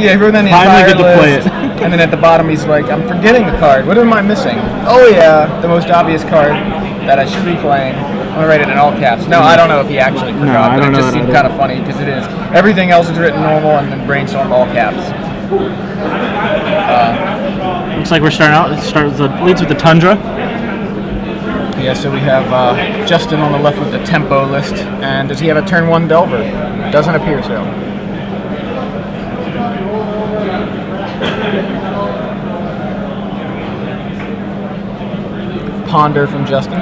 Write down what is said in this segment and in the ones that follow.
Yeah, he wrote down the Finally entire get to play list. it. And then at the bottom he's like, I'm forgetting a card. What am I missing? Oh yeah, the most obvious card that I should be playing. I'm gonna write it in all caps. No, I don't know if he actually forgot, I but don't it know just that seemed either. kind of funny because it is. Everything else is written normal and then brainstorm all caps. Looks like we're starting out. It leads with the Tundra. Yeah, so we have Justin on the left with the tempo list. And does he have a turn 1 Delver? Doesn't appear so. Ponder from Justin.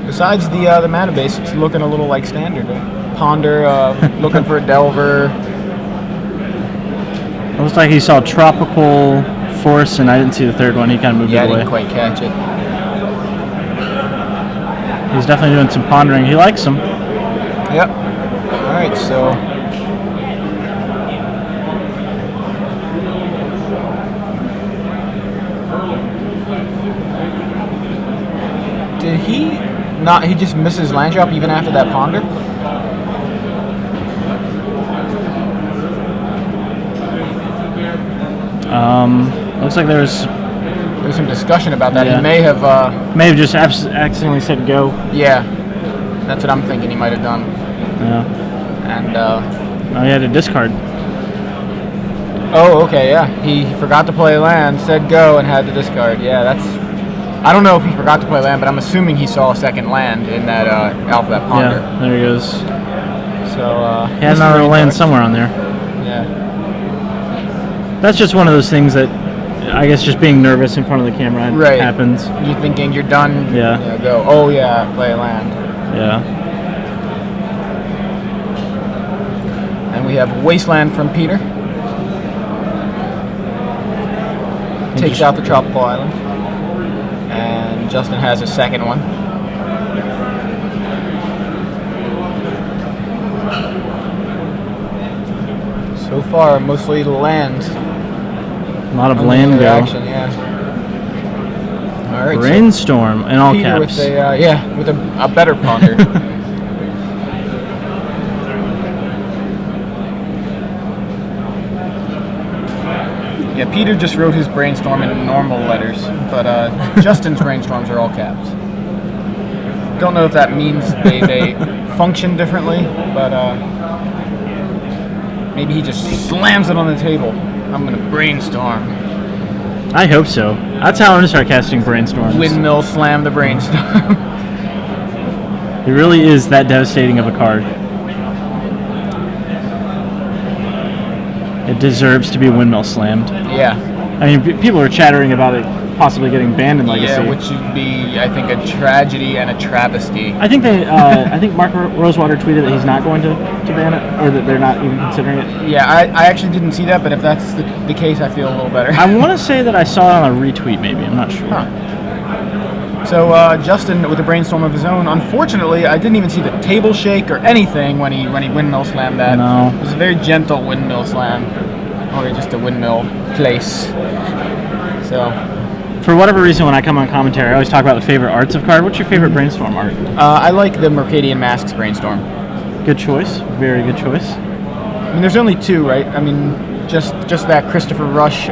Besides the mana base, it's looking a little like standard. Ponder, looking for a Delver. It looks like he saw Tropical Force, and I didn't see the third one. He kind of moved Yeah, it I away. didn't quite catch it. He's definitely doing some pondering. He likes them. Yep. All right, so did he not? He just misses land drop even after that ponder. Looks like there's some discussion about that. Yeah. He may have. just accidentally said go. Yeah, that's what I'm thinking. He might have done. Yeah. And he had a discard. oh, okay, yeah. He forgot to play land, said go, and had to discard. Yeah, that's. I don't know if he forgot to play land, but I'm assuming he saw a second land in that alphabet ponder. Yeah, there he goes. So He had another land somewhere on there. Yeah. That's just one of those things that I guess just being nervous in front of the camera happens. You're thinking you're done. Yeah. Go. Oh yeah, play land. Yeah. And we have Wasteland from Peter. Takes out the tropical island. And Justin has a second one. So far, mostly land. A lot of land go. Action, yeah. All right. Brainstorm in all Peter caps. with a better ponder. Yeah, Peter just wrote his brainstorm in normal letters, but Justin's brainstorms are all caps. Don't know if that means they function differently, but maybe he just slams it on the table. I'm gonna brainstorm. I hope so. That's how I'm gonna start casting brainstorms. Windmill slam the brainstorm. It really is that devastating of a card. It deserves to be windmill slammed. Yeah. I mean, people are chattering about it possibly getting banned in Legacy. Yeah, which would be, I think, a tragedy and a travesty. I think I think Mark Rosewater tweeted that he's not going to ban it, or that they're not even considering it. Yeah, I actually didn't see that, but if that's the case, I feel a little better. I want to say that I saw it on a retweet, maybe. I'm not sure. Huh. So Justin with a brainstorm of his own. Unfortunately, I didn't even see the table shake or anything when he windmill slammed that. No. It was a very gentle windmill slam, or just a windmill place. So. For whatever reason, when I come on commentary, I always talk about the favorite arts of card. What's your favorite brainstorm art? I like the Mercadian Masks brainstorm. Good choice. Very good choice. I mean, there's only two, right? I mean, just that Christopher Rush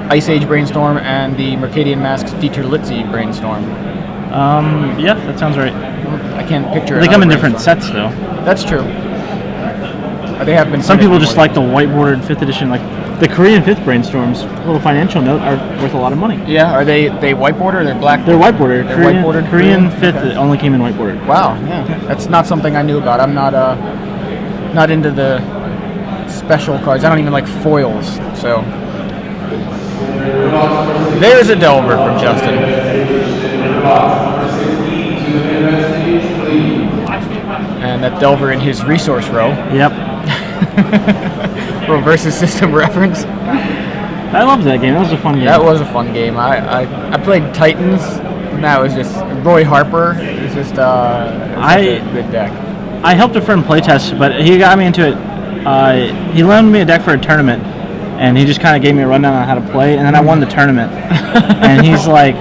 Ice Age brainstorm and the Mercadian Masks Dieter Litzy brainstorm. Yeah, that sounds right. I can't picture. They come in different sets, though. That's true. They have been. Some people just like the whiteboarded 5th edition, like the Korean 5th brainstorms. A little financial note, are worth a lot of money. Yeah, are they whiteboarded or they're black? They're whiteboarded. They're Korean, whiteboarded. Korean 5th Okay. only came in whiteboarded. Wow, yeah, that's not something I knew about. I'm not into the special cards. I don't even like foils. So there's a Delver from Justin. And that Delver in his resource row. Yep. Versus system reference. I loved that game. That was a fun game. That was a fun game. I played Titans. And that was just Roy Harper. It's just a good deck. I helped a friend playtest, but he got me into it. He loaned me a deck for a tournament, and he just kind of gave me a rundown on how to play, and then I won the tournament. And he's like,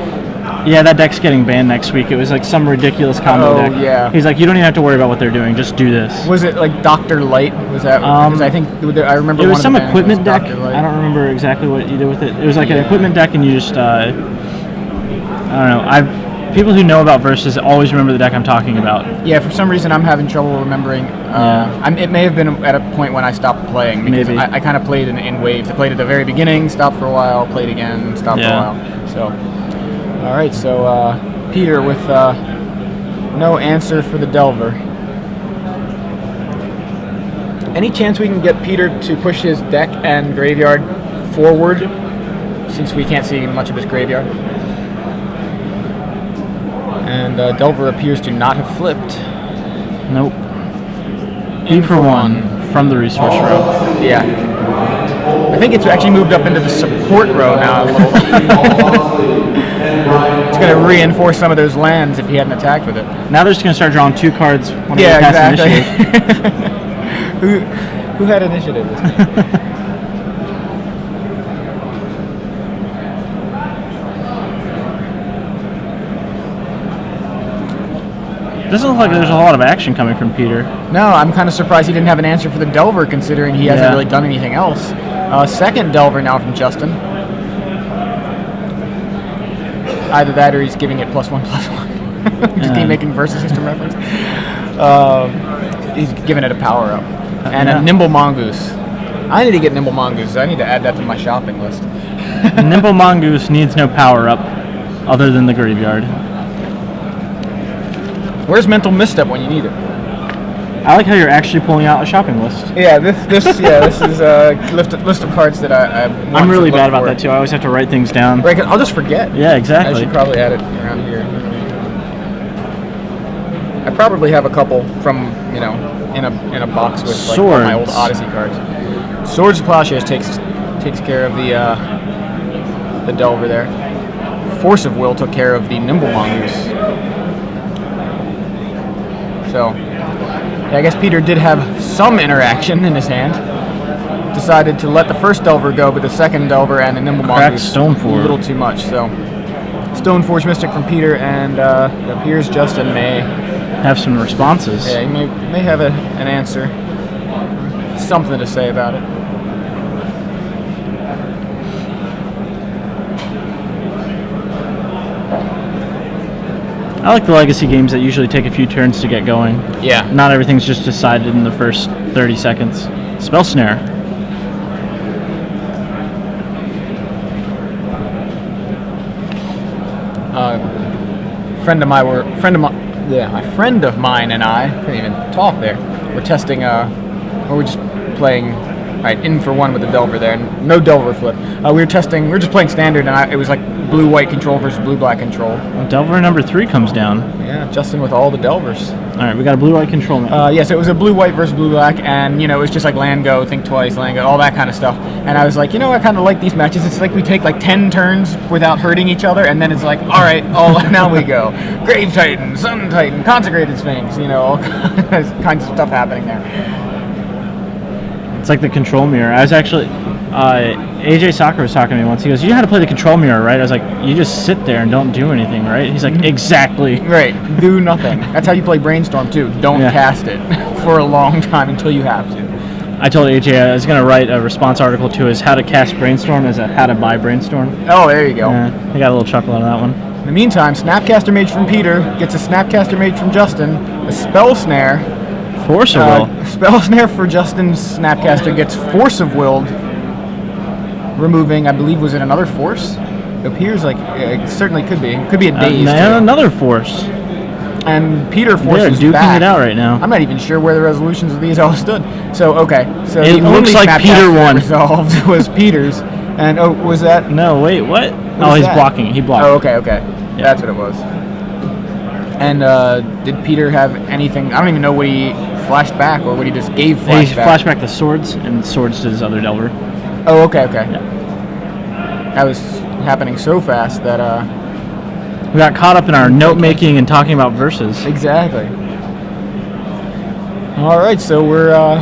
Yeah, that deck's getting banned next week. It was like some ridiculous combo deck. Yeah. He's like, you don't even have to worry about what they're doing. Just do this. Was it like Dr. Light? Was that? Because I think I remember. It was one some of the equipment deck. Dr. Light. I don't remember exactly what you did with it. It was like an equipment deck, and you just I don't know. People who know about Versus always remember the deck I'm talking about. Yeah, for some reason I'm having trouble remembering. It may have been at a point when I stopped playing. Because Maybe. I kind of played in waves. I played at the very beginning, stopped for a while, played again, stopped for a while. So, all right. So Peter with no answer for the Delver. Any chance we can get Peter to push his deck and graveyard forward, since we can't see much of his graveyard? And Delver appears to not have flipped. Nope. E for 1 from the resource row. Yeah. I think it's actually moved up into the support row now a little. It's going to reinforce some of those lands if he hadn't attacked with it. Now they're just going to start drawing 2 cards when Yeah, they pass exactly. initiative. Who had initiative this game? Doesn't look like there's a lot of action coming from Peter. No, I'm kind of surprised he didn't have an answer for the Delver, considering he hasn't really done anything else. Second Delver now from Justin. Either that or he's giving it +1/+1. Just keep making Versus system reference. He's giving it a power-up. And a Nimble Mongoose. I need to get Nimble Mongoose. I need to add that to my shopping list. Nimble Mongoose needs no power-up other than the graveyard. Where's Mental Misstep when you need it? I like how you're actually pulling out a shopping list. Yeah, this is a list of cards that I'm really bad about that too. I always have to write things down. Right, I'll just forget. Yeah, exactly. I should probably add it around here. I probably have a couple from in a box with like all my old Odyssey cards. Swords of Plowshares takes care of the Delver there. Force of Will took care of the Nimble Mongoose. So, yeah, I guess Peter did have some interaction in his hand. Decided to let the first Delver go, but the second Delver and the Nimble Mongoose a little too much. So, Stoneforge Mystic from Peter, and it appears Justin may have some responses. Yeah, he may have an answer, something to say about it. I like the legacy games that usually take a few turns to get going. Yeah. Not everything's just decided in the first 30 seconds. Spell Snare. A friend of mine and I couldn't even talk there. We're testing. We're just playing. Right, in for 1 with the Delver there, and no Delver flip. We were just playing standard, and it was like blue-white control versus blue-black control. Well, Delver number 3 comes down. Yeah, Justin with all the Delvers. All right, we got a blue-white control now. Yes, it was a blue-white versus blue-black, and it was just like land go, think twice, land go, all that kind of stuff. And I was like, I kind of like these matches. It's like we take like 10 turns without hurting each other, and then it's like, all right, now we go. Grave Titan, Sun Titan, Consecrated Sphinx, all kinds of stuff happening there. It's like the control mirror. I was actually, AJ Soccer was talking to me once. He goes, "You know how to play the control mirror, right?" I was like, "You just sit there and don't do anything, right?" He's like, "Exactly." Right. Do nothing. That's how you play Brainstorm too. Don't cast it for a long time until you have to. I told AJ I was going to write a response article to his How to Cast Brainstorm as a How to Buy Brainstorm. Oh, there you go. I got a little chuckle out of that one. In the meantime, Snapcaster Mage from Peter gets a Snapcaster Mage from Justin, a Spell Snare. Force of Will. Spell Snare for Justin's Snapcaster gets Force of Willed, removing, I believe, was it another Force? It appears like it certainly could be. It could be a Daze. And another Force. And Peter forces duking back. it out right now. I'm not even sure where the resolutions of these all stood. So, okay. So it looks like Peter won. Resolved was Peter's. And, was that? No, wait, what? He's blocking it. He blocked it. Oh, okay. Yeah. That's what it was. And did Peter have anything? I don't even know what he flashed back or what he just gave flashback. He flashed back the swords, and swords to his other Delver. Oh, okay. Yeah. That was happening so fast that we got caught up in our note making and talking about verses. Exactly. All right, so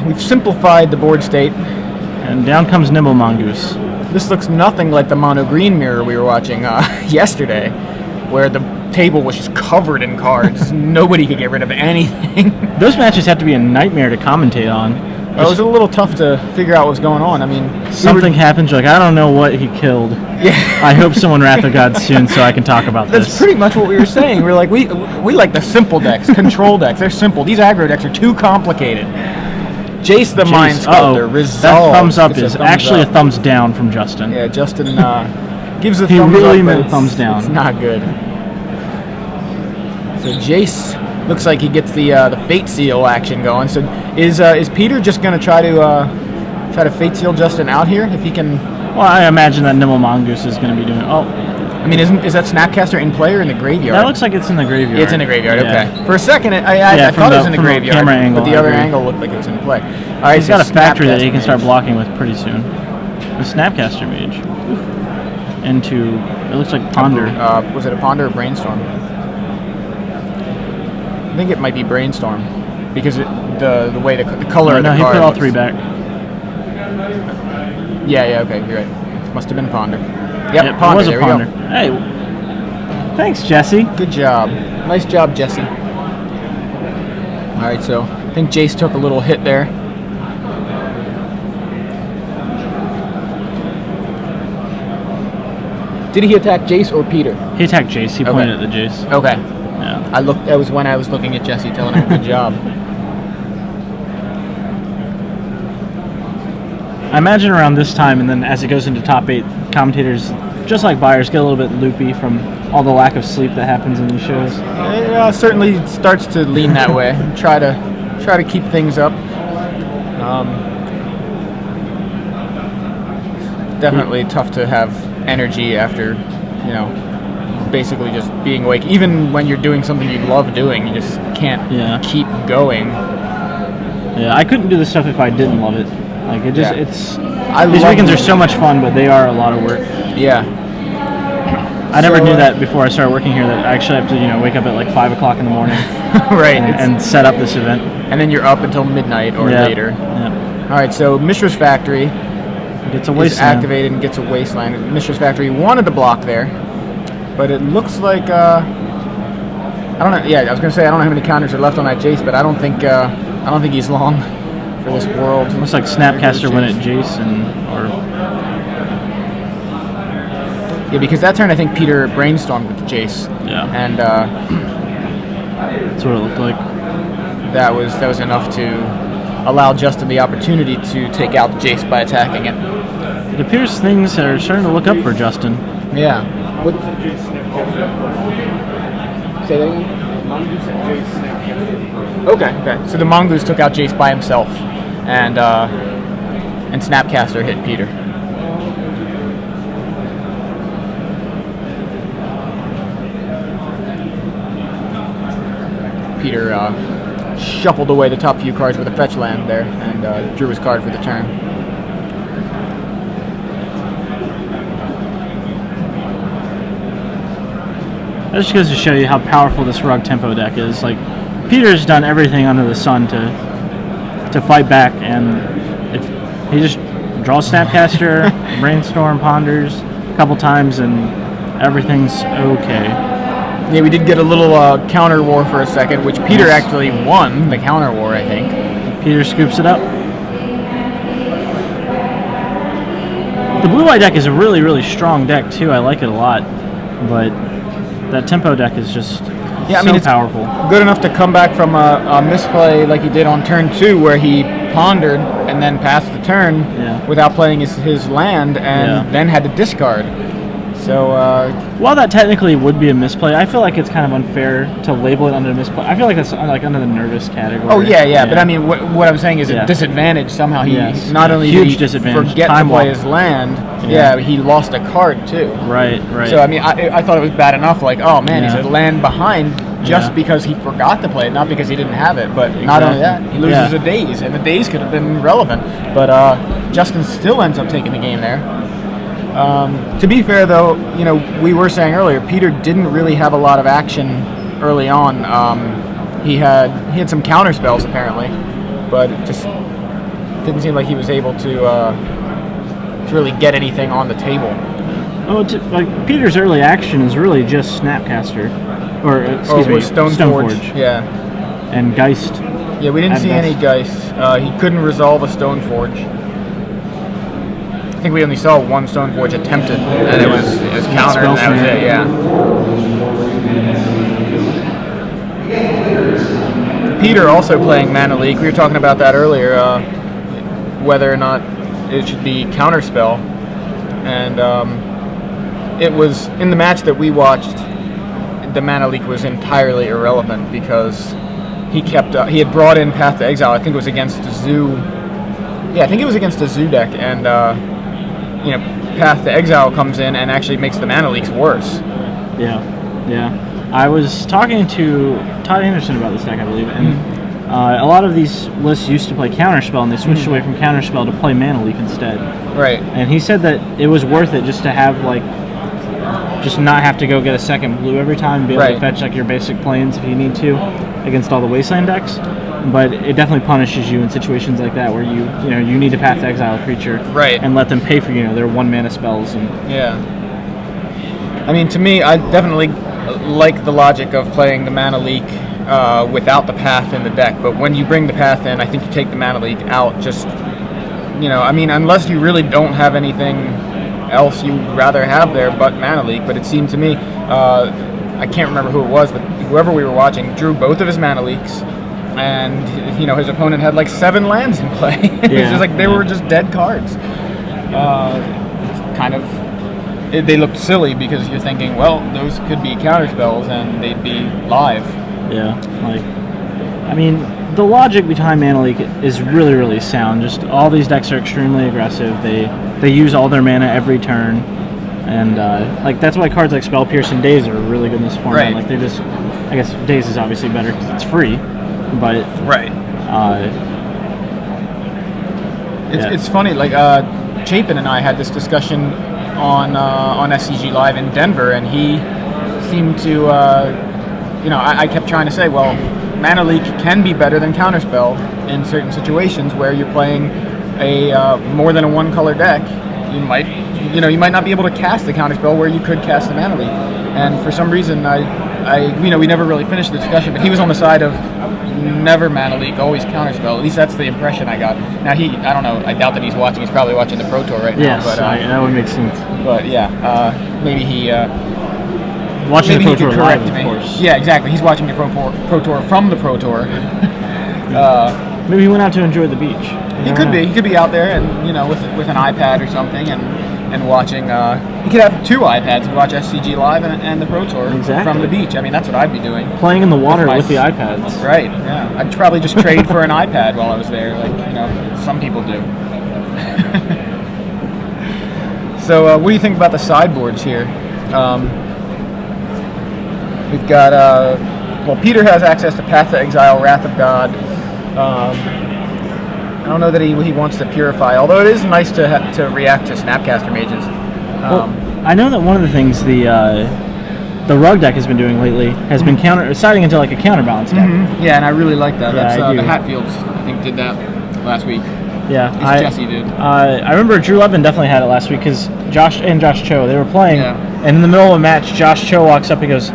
we've simplified the board state, and down comes Nimble Mongoose. This looks nothing like the mono green mirror we were watching yesterday. where the table was just covered in cards. Nobody could get rid of anything. Those matches have to be a nightmare to commentate on. It was a little tough to figure out what was going on. I mean, Something happens, you're like, I don't know what he killed. Yeah. I hope someone Wrath of God soon so I can talk about That's this. pretty much what we were saying. We're like, we like the simple decks, control decks. They're simple. These aggro decks are too complicated. Jace the Mind Sculptor, resolve. That thumbs up It's is thumbs actually up. a thumbs down from Justin. Yeah, Justin gives a He thumbs really up, but meant it's- thumbs down. It's not good. So Jace looks like he gets the Fate Seal action going. So is Peter just going to try to Fate Seal Justin out here if he can? Well, I imagine that Nimble Mongoose is going to be doing. Oh, I mean, is that Snapcaster in play or in the graveyard? that looks like it's in the graveyard. It's in the graveyard. Yeah. Okay. For a second, I Yeah, thought it was in the from the graveyard, camera angle, but the I other agree. angle looked like it was in play. All right, He's so got a factory that he Snapcaster can start Mage. blocking with pretty soon. The Snapcaster Mage. Into, it looks like Ponder. Was it a Ponder or Brainstorm? I think it might be Brainstorm because the way the color of the no, he card put all looks- 3 back. Yeah, okay, you're right. Must have been Ponder. Yep, It Ponder. was a There Ponder. we go. Hey, thanks, Jesse. Good job. Nice job, Jesse. All right, so I think Jace took a little hit there. Did he attack Jace or Peter? He attacked Jace. He Okay. pointed at the Jace. Okay. Yeah. That was when I was looking at Jesse, telling him good job. I imagine around this time, and then as it goes into top 8, commentators, just like buyers, get a little bit loopy from all the lack of sleep that happens in these shows. It certainly starts to lean that way. Try to keep things up. Definitely tough to have energy after, basically just being awake. Even when you're doing something you love doing, you just can't keep going. Yeah, I couldn't do this stuff if I didn't love it. Like it just, Yeah. it's. I These love weekends are it. so much fun, but they are a lot of work. Yeah. I never So, knew that before I started working here. That I actually have to, wake up at like 5 o'clock in the morning Right. and set up this event. And then you're up until midnight or Yeah. later. Yeah. All right, so Mishra's Factory It's a is wasteland. activated and gets a wasteland. Mishra's Factory wanted to block there, but it looks like I don't know. Yeah, I was gonna say I don't know how many counters are left on that Jace, but I don't think he's long for this world. Looks like Snapcaster went at Jason, or Yeah, because that turn I think Peter brainstormed with Jace, yeah, and that's what it looked like. that was enough to allow Justin the opportunity to take out Jace by attacking it. It appears things are starting to look up for Justin. Yeah. Say that again? Okay. So the Mongoose took out Jace by himself, and Snapcaster hit Peter. Peter shuffled away the top few cards with a fetch land there, and drew his card for the turn. That just goes to show you how powerful this Rug Tempo deck is. Like, Peter's done everything under the sun to fight back, and if he just draws Snapcaster, Brainstorm, Ponders a couple times, and everything's okay. Yeah, we did get a little counter war for a second, which Peter actually won the counter war, I think. Peter scoops it up. The blue-white deck is a really, really strong deck, too. I like it a lot, but that Tempo deck is just so it's powerful. good enough to come back from a misplay like he did on turn 2, where he pondered and then passed the turn without playing his land, and then had to discard. So while that technically would be a misplay, I feel like it's kind of unfair to label it under misplay. I feel like that's like under the nervous category. oh yeah, but I mean what I'm saying is a disadvantage somehow. He not only huge did he disadvantage. forget Time to play walk. his land, he lost a card too. Right. So I mean, I thought it was bad enough. Like, oh man, he's a land behind just Yeah. because he forgot to play it, not because he didn't have it. But not only that, he loses a daze, and the daze could have been relevant. But Justin still ends up taking the game there. To be fair, though, we were saying earlier, Peter didn't really have a lot of action early on. He had some counter spells apparently, but it just didn't seem like he was able to really get anything on the table. Oh, like Peter's early action is really just Snapcaster, or excuse me, Stoneforge. Yeah. And Geist. Yeah, we didn't see any Geist. He couldn't resolve a Stoneforge. I think we only saw one Stoneforge attempted, and it was countered, and that was it. Yeah. Peter also playing Mana Leak. We were talking about that earlier, whether or not it should be Counterspell, and it was in the match that we watched. The Mana Leak was entirely irrelevant because he had brought in Path to Exile. I think it was against a Zoo. Yeah, I think it was against a Zoo deck, and Path to Exile comes in and actually makes the Mana Leaks worse. Yeah. I was talking to Todd Anderson about this deck, I believe, and a lot of these lists used to play Counterspell, and they switched away from Counterspell to play Mana Leak instead. Right. And he said that it was worth it just to have just not have to go get a second blue every time, and be able to fetch your basic planes if you need to against all the Wasteland decks. But it definitely punishes you in situations like that where you need to Path to Exile a creature and let them pay for their 1 mana spells. And I mean, to me, I definitely like the logic of playing the Mana Leak without the Path in the deck. But when you bring the Path in, I think you take the Mana Leak out. Just I mean, unless you really don't have anything else you'd rather have there but Mana Leak. But it seemed to me, I can't remember who it was, but whoever we were watching drew both of his Mana Leaks. And his opponent had 7 lands in play. It was just they were just dead cards. They looked silly because you're thinking, well, those could be counterspells and they'd be live. Yeah, I mean, the logic behind Mana Leak is really, really sound. Just all these decks are extremely aggressive. They use all their mana every turn, and that's why cards like Spell Pierce and Daze are really good in this format. Right. I guess Daze is obviously better because it's free. But it's funny. Chapin and I had this discussion on SCG Live in Denver, and he seemed to. I kept trying to say, well, Mana Leak can be better than Counterspell in certain situations where you're playing a more than a 1-color deck. You might not be able to cast the Counterspell where you could cast the Mana Leak, and for some reason we never really finished the discussion. But he was on the side of never Mana Leak, always Counterspell. At least that's the impression I got. Now I don't know. I doubt that he's watching. He's probably watching the Pro Tour right now. Yes, that would make sense. But maybe he watching maybe the Pro Tour correct live, me. of course. Yeah, exactly. He's watching the Pro Tour from the Pro Tour. Maybe he went out to enjoy the beach. He could be. He could be out there and with an iPad or something and watching. He could have 2 iPads and watch SCG Live and the Pro Tour from the beach. I mean, that's what I'd be doing. Playing in the water with the iPads. Right. Yeah. I'd probably just trade for an iPad while I was there, some people do. So, what do you think about the sideboards here? We've got Peter has access to Path to Exile, Wrath of God. I don't know that he wants to Purify, although it is nice to react to Snapcaster Mages. I know that one of the things the Rug deck has been doing lately has been siding into a counterbalance deck. Mm-hmm. Yeah, and I really like that. Yeah, That's the Hatfields, I think, did that last week. Yeah, Jesse did. I remember Drew Levin definitely had it last week because Josh Cho, they were playing, and in the middle of a match, Josh Cho walks up and goes,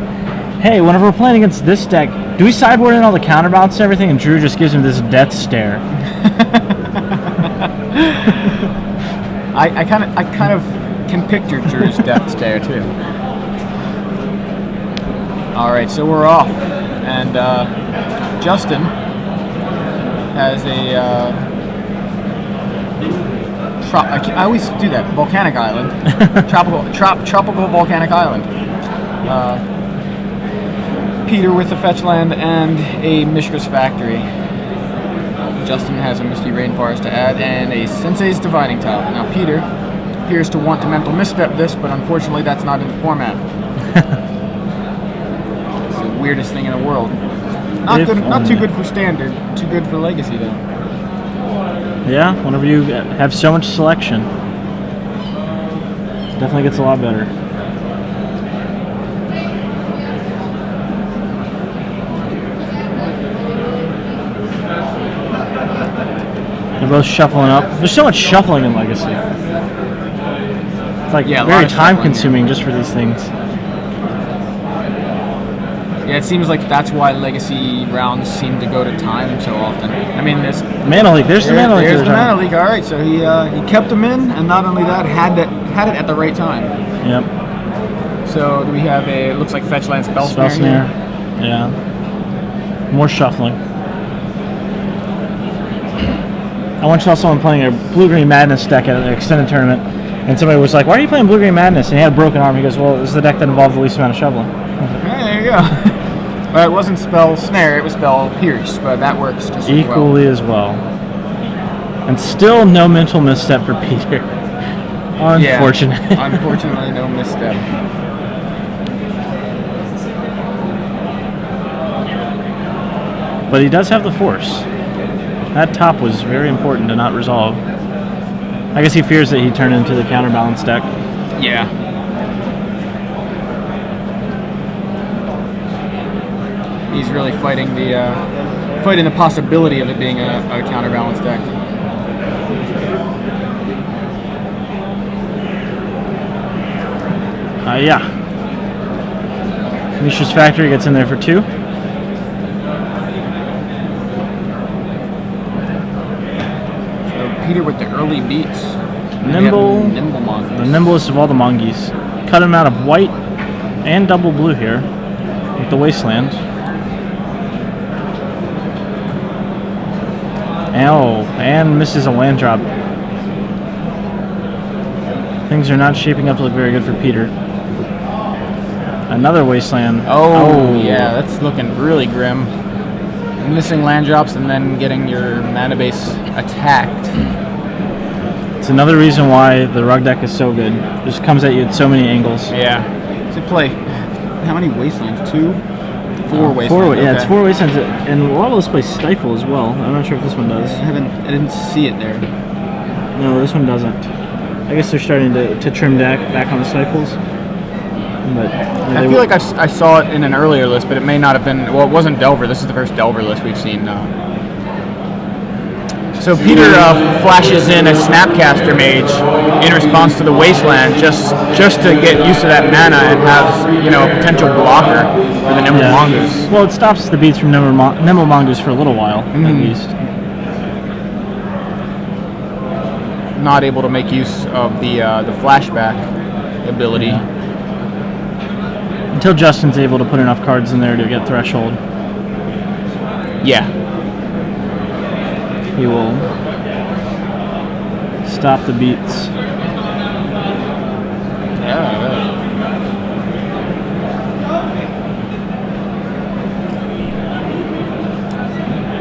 "Hey, whenever we're playing against this deck, do we sideboard in all the counterbalance and everything?" And Drew just gives him this death stare. I kind of can picture Drew's death stare too. All right, so we're off, and Justin has a. I always do that. Volcanic Island, tropical volcanic island. Peter with the fetch land and a Mishra's Factory. Justin has a Misty Rainforest to add and a Sensei's Divining Top. Now Peter appears to want to mental misstep this, but unfortunately that's not in the format. It's the weirdest thing in the world. Not too good for Standard, too good for Legacy though. Yeah, whenever you have so much selection, it definitely gets a lot better. They're both shuffling up. There's so much shuffling in Legacy. It's like Yeah, a lot very of shuffling, time consuming just for these things. Yeah, it seems like that's why legacy rounds seem to go to time so often. I mean, there's Mana Leak. There's the Mana Leak. There's the Mana Leak. All right, so he kept them in, and not only that, had it at the right time. Yep. So do we have a? It looks like fetch land spell Spell snare. Snare. Yeah. More shuffling. I once saw someone playing a Blue-Green Madness deck at an extended tournament, and somebody was like, "Why are you playing Blue-Green Madness?" And he had a broken arm. He goes, "Well, it's the deck that involved the least amount of shoveling." Hey, there you go. Well, it wasn't spell snare; it was spell pierce, but that works just equally as well. And still no mental misstep for Peter. Unfortunate. Yeah, unfortunately, no misstep. But he does have the force. That top was very important to not resolve. I guess he fears that he turned into the counterbalance deck. Yeah. He's really fighting the possibility of it being a counterbalance deck. Yeah. Mishra's Factory gets in there for 2. Peter with the early beats. Nimble Mongoose. the nimblest of all the Mongoose. Cut him out of white and double blue here with the Wasteland. And misses a land drop. Things are not shaping up to look very good for Peter. Another Wasteland. Oh, yeah, that's looking really grim. Missing land drops and then getting your mana base attacked. It's another reason why the rug deck is so good. It just comes at you at so many angles. Yeah. To play, how many Wastelands? 2? 4 Wastelands. Yeah, it's 4 Wastelands, and a lot of those play Stifle as well. I'm not sure if this one does. I didn't see it there. No, this one doesn't. I guess they're starting to trim back on the Stifles. But I feel like I saw it in an earlier list, but it may not have been. Well, it wasn't Delver. This is the first Delver list we've seen. So Peter flashes in a Snapcaster Mage in response to the Wasteland, just to get used to that mana and have a potential blocker for the Nimble Mongoose. Well, it stops the beats from Nimble Mongoose for a little while, at least. Not able to make use of the flashback ability. Until Justin's able to put enough cards in there to get Threshold. Yeah. He will stop the beats.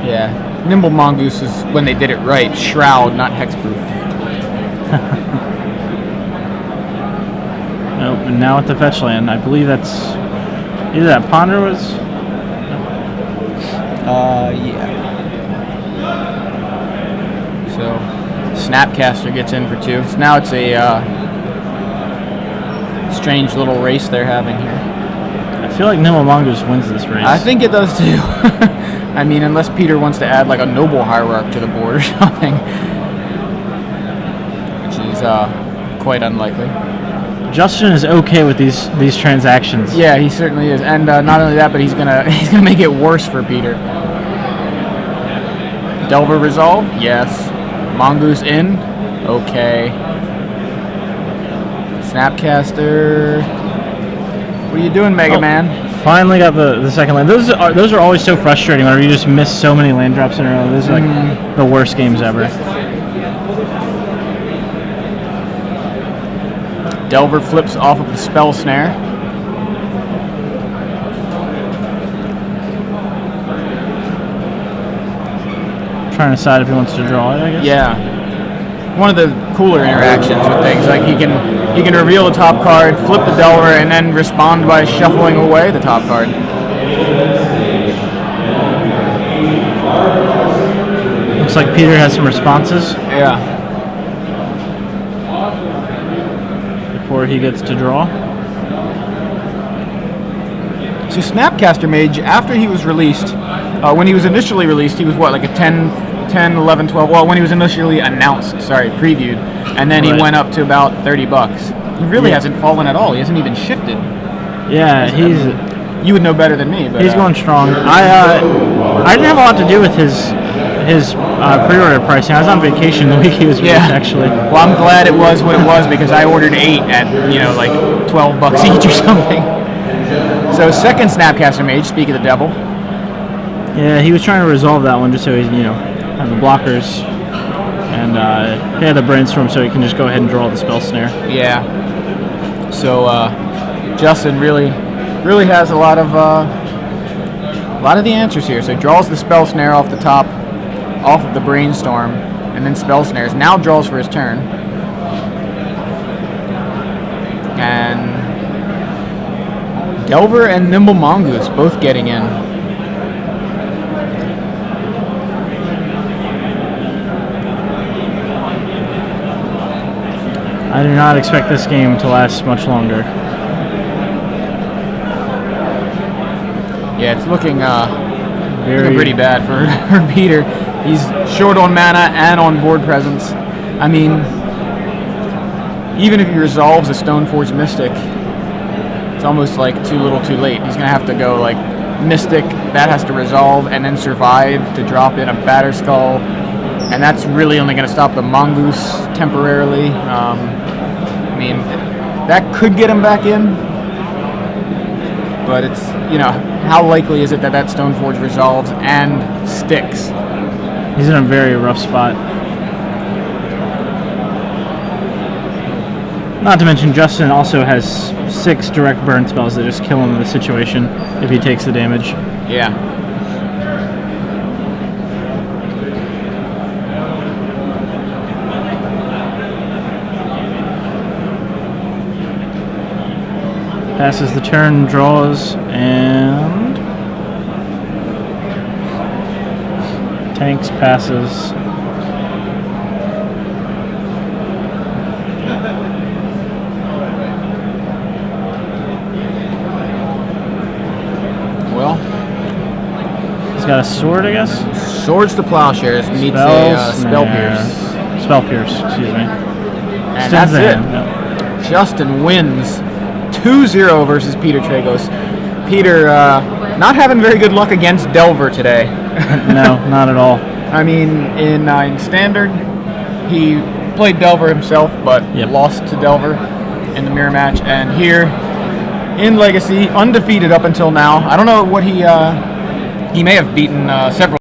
Yeah. Nimble Mongoose is, when they did it right, Shroud, not Hexproof. Nope, and now at the fetch land, I believe that's either that Ponder was. Yeah. So Snapcaster gets in for 2. So now it's a strange little race they're having here. I feel like Nimble Mongoose wins this race. I think it does too. I mean, unless Peter wants to add like a Noble Hierarch to the board or something, which is quite unlikely. Justin is okay with these transactions. Yeah, he certainly is, and not only that, but he's gonna make it worse for Peter. Delver resolve? Yes. Mongoose in? Okay. Snapcaster. What are you doing, Mega Man? Finally got the second land. Those are always so frustrating whenever you just miss so many land drops in a row. Those are like the worst games ever. Delver flips off of the Spell Snare. Trying to decide if he wants to draw it, I guess. Yeah. One of the cooler interactions with things, like he can reveal the top card, flip the Delver, and then respond by shuffling away the top card. Looks like Peter has some responses. Yeah. Before he gets to draw. So Snapcaster Mage, after he was released, when he was initially released, he was what, like a 10, 11, 12, well, when he was initially announced, previewed, and then he went up to about $30. He really hasn't fallen at all. He hasn't even shifted. Yeah, You would know better than me, but he's going strong. I didn't have a lot to do with his pre-order pricing. I was on vacation the week he was released, actually. Well, I'm glad it was what it was because I ordered 8 at like $12 each or something. So second Snapcaster Mage, speak of the devil. Yeah, he was trying to resolve that one just so he's have the blockers, and he had the brainstorm so he can just go ahead and draw the spell snare. Yeah. So Justin really has a lot of the answers here. So he draws the spell snare off the top, off of the brainstorm, and then spell snares. Now draws for his turn, and Delver and Nimble Mongoose both getting in. I do not expect this game to last much longer. Yeah, it's looking pretty bad for Peter. He's short on mana and on board presence. I mean, even if he resolves a Stoneforge Mystic, it's almost like too little too late. He's going to have to go like Mystic, that has to resolve, and then survive to drop in a Batterskull. And that's really only going to stop the Mongoose temporarily. I mean, that could get him back in. But it's, how likely is it that Stoneforge resolves and sticks? He's in a very rough spot. Not to mention, Justin also has 6 direct burn spells that just kill him in the situation if he takes the damage. Yeah. Passes the turn, draws, and tanks, passes. Well, he's got a sword, I guess? Swords to Plowshares meets a Spell Pierce. Spell Pierce, excuse me. And that's it. Yep. Justin wins 2-0 versus Peter Tragos. Peter not having very good luck against Delver today. No, not at all. I mean, in Standard, he played Delver himself, but lost to Delver in the mirror match. And here, in Legacy, undefeated up until now. I don't know what he may have beaten several